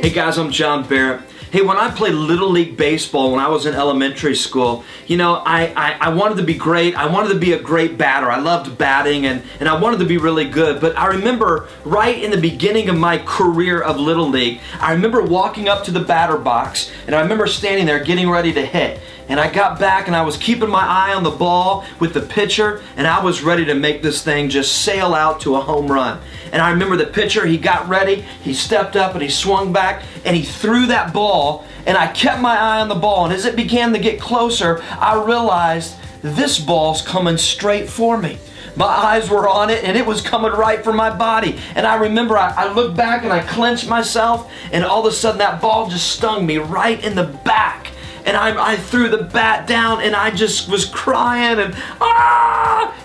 Hey guys, I'm John Barrett. Hey, when I played Little League Baseball when I was in elementary school, I wanted to be great. I wanted to be a great batter. I loved batting and I wanted to be really good. But I remember right in the beginning of my career of Little League, I remember walking up to the batter box and I remember standing there getting ready to hit. And I got back and I was keeping my eye on the ball with the pitcher and I was ready to make this thing just sail out to a home run. And I remember the pitcher, he got ready, he stepped up and he swung back and he threw that ball, and I kept my eye on the ball, and as it began to get closer, I realized this ball's coming straight for me. My eyes were on it and it was coming right for my body. And I remember I looked back and I clenched myself, and all of a sudden that ball just stung me right in the back. And I threw the bat down and I just was crying and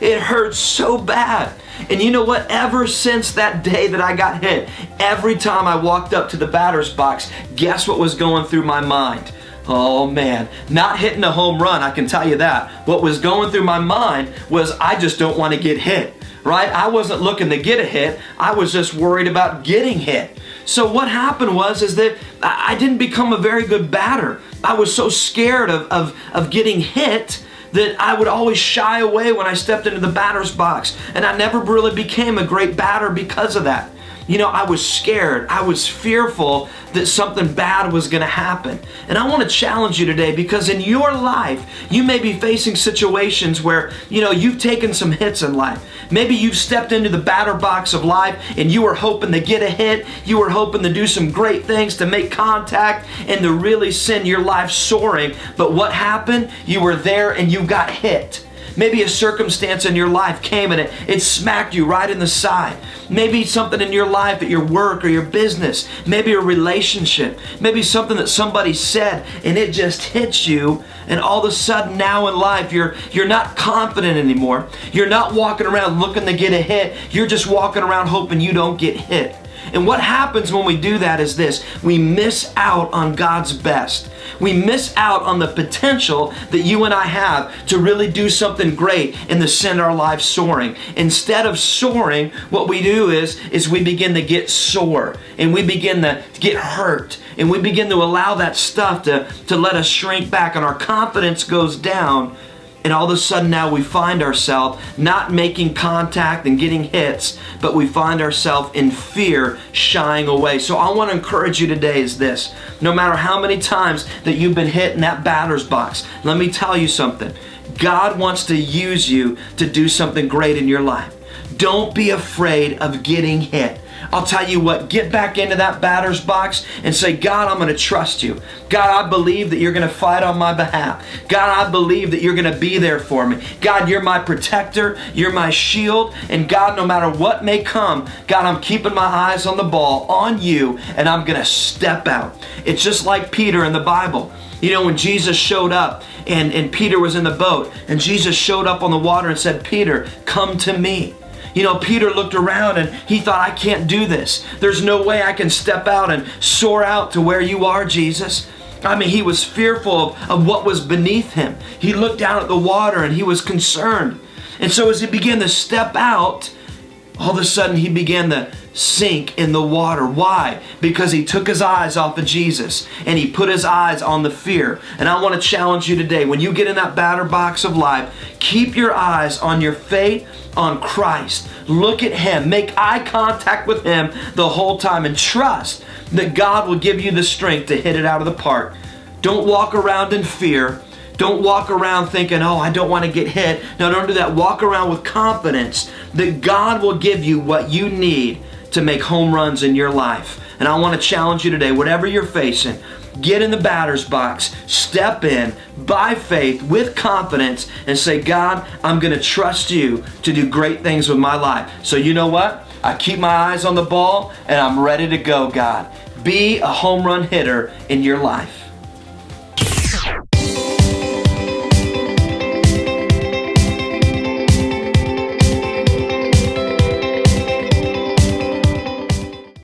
it hurt so bad. And you know what? Ever since that day that I got hit, every time I walked up to the batter's box, guess what was going through my mind? Oh man, not hitting a home run, I can tell you that. What was going through my mind was I just don't want to get hit, right? I wasn't looking to get a hit, I was just worried about getting hit. So what happened is that I didn't become a very good batter. I was so scared of getting hit that I would always shy away when I stepped into the batter's box. And I never really became a great batter because of that. You know, I was scared. I was fearful that something bad was going to happen. And I want to challenge you today, because in your life, you may be facing situations where, you've taken some hits in life. Maybe you've stepped into the batter box of life and you were hoping to get a hit. You were hoping to do some great things, to make contact and to really send your life soaring. But what happened? You were there and you got hit. Maybe a circumstance in your life came and it smacked you right in the side. Maybe something in your life at your work or your business. Maybe a relationship. Maybe something that somebody said and it just hits you, and all of a sudden now in life you're not confident anymore. You're not walking around looking to get a hit. You're just walking around hoping you don't get hit. And what happens when we do that is this: we miss out on God's best. We miss out on the potential that you and I have to really do something great and to send our lives soaring. Instead of soaring, what we do is we begin to get sore, and we begin to get hurt, and we begin to allow that stuff to let us shrink back, and our confidence goes down. And all of a sudden now we find ourselves not making contact and getting hits, but we find ourselves in fear, shying away. So I want to encourage you today is this: no matter how many times that you've been hit in that batter's box, let me tell you something. God wants to use you to do something great in your life. Don't be afraid of getting hit. I'll tell you what, get back into that batter's box and say, God, I'm going to trust you. God, I believe that you're going to fight on my behalf. God, I believe that you're going to be there for me. God, you're my protector. You're my shield. And God, no matter what may come, God, I'm keeping my eyes on the ball, on you, and I'm going to step out. It's just like Peter in the Bible. When Jesus showed up and Peter was in the boat, and Jesus showed up on the water and said, Peter, come to me. Peter looked around and he thought, I can't do this. There's no way I can step out and soar out to where you are, Jesus. He was fearful of what was beneath him. He looked down at the water and he was concerned. And so as he began to step out, all of a sudden he began to sink in the water. Why? Because he took his eyes off of Jesus and he put his eyes on the fear. And I want to challenge you today, when you get in that batter box of life, keep your eyes on your faith, on Christ. Look at him. Make eye contact with him the whole time, and trust that God will give you the strength to hit it out of the park. Don't walk around in fear. Don't walk around thinking, oh, I don't want to get hit. No, don't do that. Walk around with confidence that God will give you what you need to make home runs in your life. And I want to challenge you today, whatever you're facing, get in the batter's box, step in by faith with confidence and say, God, I'm going to trust you to do great things with my life. So you know what? I keep my eyes on the ball and I'm ready to go, God. Be a home run hitter in your life.